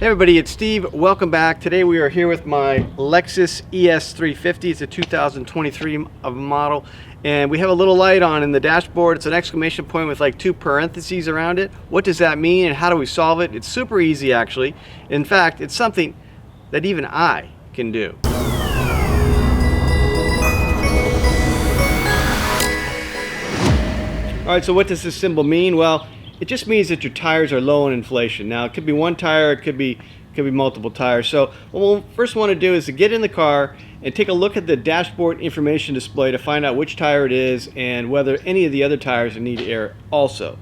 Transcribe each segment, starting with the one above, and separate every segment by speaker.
Speaker 1: Hey everybody, it's Steve. Welcome back. Today we are here with my Lexus ES350. It's a 2023 model, and we have a little light on in the dashboard. It's an exclamation point with like 2 parentheses around it. What does that mean and how do we solve it? It's super easy actually. In fact, it's something that even I can do. Alright, so what does this symbol mean? Well, it just means that your tires are low on inflation. Now, it could be one tire, it could be multiple tires. So what we'll first want to do is to get in the car and take a look at the dashboard information display to find out which tire it is and whether any of the other tires need air also.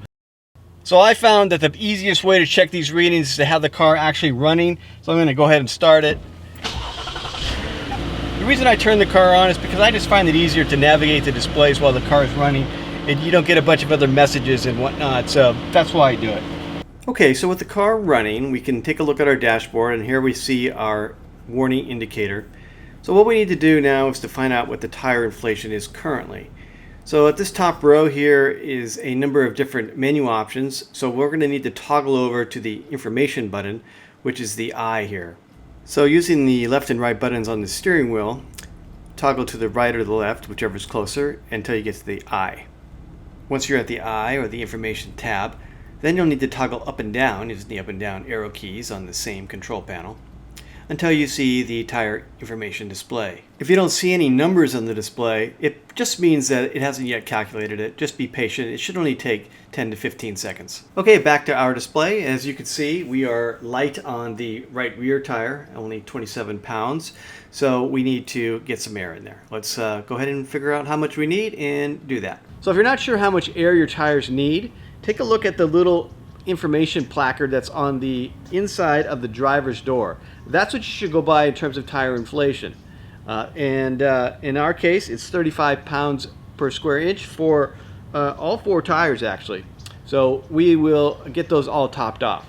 Speaker 1: So I found that the easiest way to check these readings is to have the car actually running. So I'm going to go ahead and start it. The reason I turn the car on is because I just find it easier to navigate the displays while the car is running, and you don't get a bunch of other messages and whatnot, so that's why I do it. Okay, so with the car running, we can take a look at our dashboard, and here we see our warning indicator. So what we need to do now is to find out what the tire inflation is currently. So at this top row here is a number of different menu options, so we're going to need to toggle over to the information button, which is the I here. So using the left and right buttons on the steering wheel, toggle to the right or the left, whichever is closer, until you get to the I. Once you're at the I, or the information tab, then you'll need to toggle up and down using the up and down arrow keys on the same control panel until you see the tire information display. If you don't see any numbers on the display, it just means that it hasn't yet calculated it. Just be patient. It should only take 10 to 15 seconds. Okay, back to our display. As you can see, we are light on the right rear tire, only 27 pounds. So we need to get some air in there. Let's go ahead and figure out how much we need and do that. So if you're not sure how much air your tires need, take a look at the little information placard that's on the inside of the driver's door. That's what you should go by in terms of tire inflation. In our case, it's 35 pounds per square inch for all 4 tires actually. So we will get those all topped off.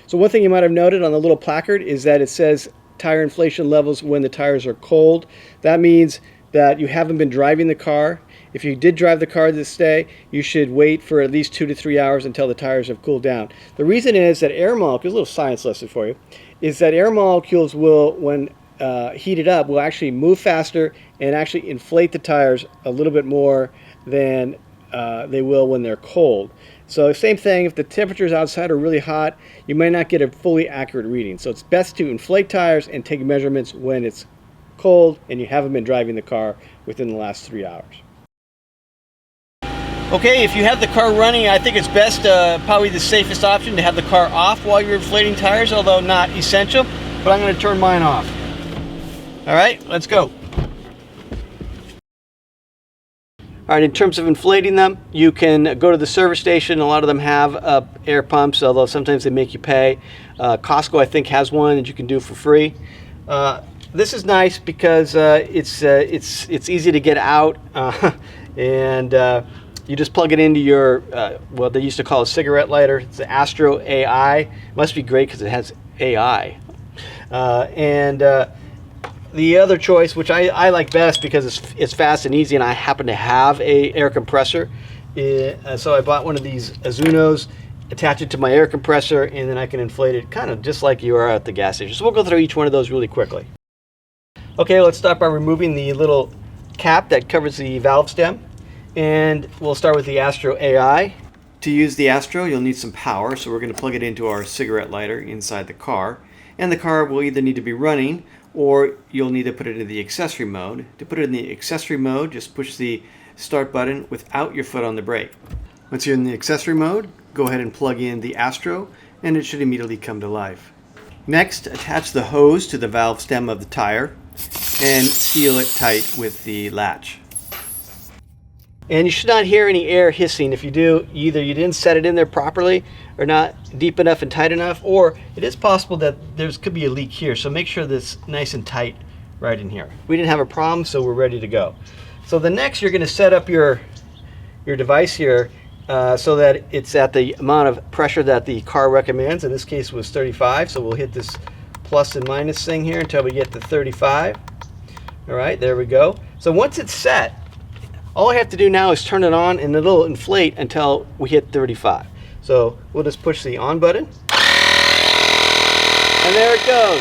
Speaker 1: So one thing you might have noted on the little placard is that it says tire inflation levels when the tires are cold. That means that you haven't been driving the car. If you did drive the car this day, you should wait for at least 2 to 3 hours until the tires have cooled down. The reason is that air molecules, a little science lesson for you, is that air molecules will, when heated up, will actually move faster and actually inflate the tires a little bit more than they will when they're cold. So same thing, if the temperatures outside are really hot, you might not get a fully accurate reading. So it's best to inflate tires and take measurements when it's cold and you haven't been driving the car within the last 3 hours. Okay, if you have the car running, I think it's best, probably the safest option, to have the car off while you're inflating tires, although not essential, but I'm going to turn mine off. All right, let's go. All right, in terms of inflating them, you can go to the service station. A lot of them have air pumps, although sometimes they make you pay. Costco, I think, has one that you can do for free. This is nice because it's easy to get out, and you just plug it into your, what they used to call a cigarette lighter. It's the Astro AI. It must be great because it has AI. The other choice, which I like best because it's fast and easy, and I happen to have a air compressor. So I bought one of these Azunos, attach it to my air compressor, and then I can inflate it kind of just like you are at the gas station. So we'll go through each one of those really quickly. Okay, let's start by removing the little cap that covers the valve stem. And we'll start with the Astro AI. To use the Astro, you'll need some power, so we're going to plug it into our cigarette lighter inside the car. And the car will either need to be running, or you'll need to put it in the accessory mode. To put it in the accessory mode, just push the start button without your foot on the brake. Once you're in the accessory mode, go ahead and plug in the Astro, and it should immediately come to life. Next, attach the hose to the valve stem of the tire and seal it tight with the latch. And you should not hear any air hissing. If you do, either you didn't set it in there properly or not deep enough and tight enough, or it is possible that there could be a leak here. So make sure that's nice and tight right in here. We didn't have a problem, so we're ready to go. So the next, you're going to set up your device here so that it's at the amount of pressure that the car recommends. In this case, it was 35. So we'll hit this plus and minus thing here until we get to 35. All right, there we go. So once it's set, all I have to do now is turn it on and it'll inflate until we hit 35. So we'll just push the on button. And there it goes.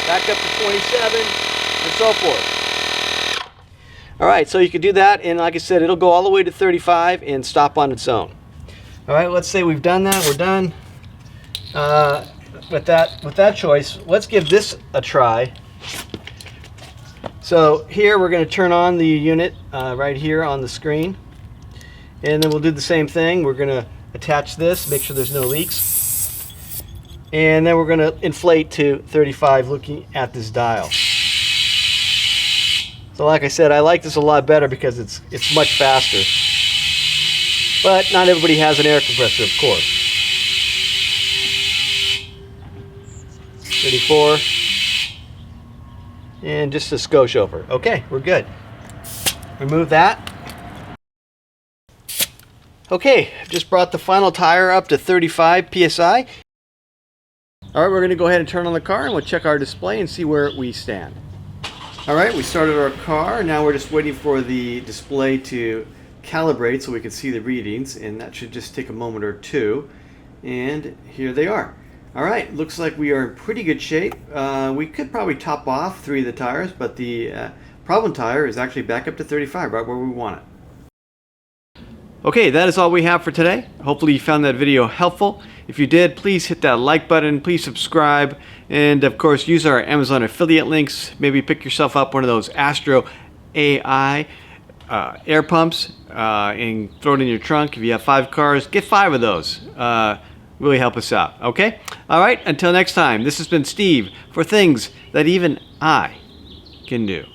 Speaker 1: Back up to 27 and so forth. Alright, so you can do that, and like I said, it'll go all the way to 35 and stop on its own. Alright, let's say we've done that. We're done with that choice. Let's give this a try. So here we're going to turn on the unit right here on the screen, and then we'll do the same thing. We're going to attach this, make sure there's no leaks, and then we're going to inflate to 35 looking at this dial. So like I said, I like this a lot better because it's much faster, but not everybody has an air compressor, of course. 34. And just a skosh over. Okay, we're good. Remove that. Okay, just brought the final tire up to 35 psi. All right, we're going to go ahead and turn on the car, and we'll check our display and see where we stand. All right, we started our car. Now we're just waiting for the display to calibrate so we can see the readings, and that should just take a moment or two. And here they are. All right, looks like we are in pretty good shape. We could probably top off 3 of the tires, but the problem tire is actually back up to 35, right where we want it. Okay, that is all we have for today. Hopefully you found that video helpful. If you did, please hit that like button, please subscribe, and of course use our Amazon affiliate links. Maybe pick yourself up one of those Astro AI air pumps and throw it in your trunk. If you have 5 cars, get 5 of those. Really help us out, okay? All right, until next time, this has been Steve for Things That Even I Can Do.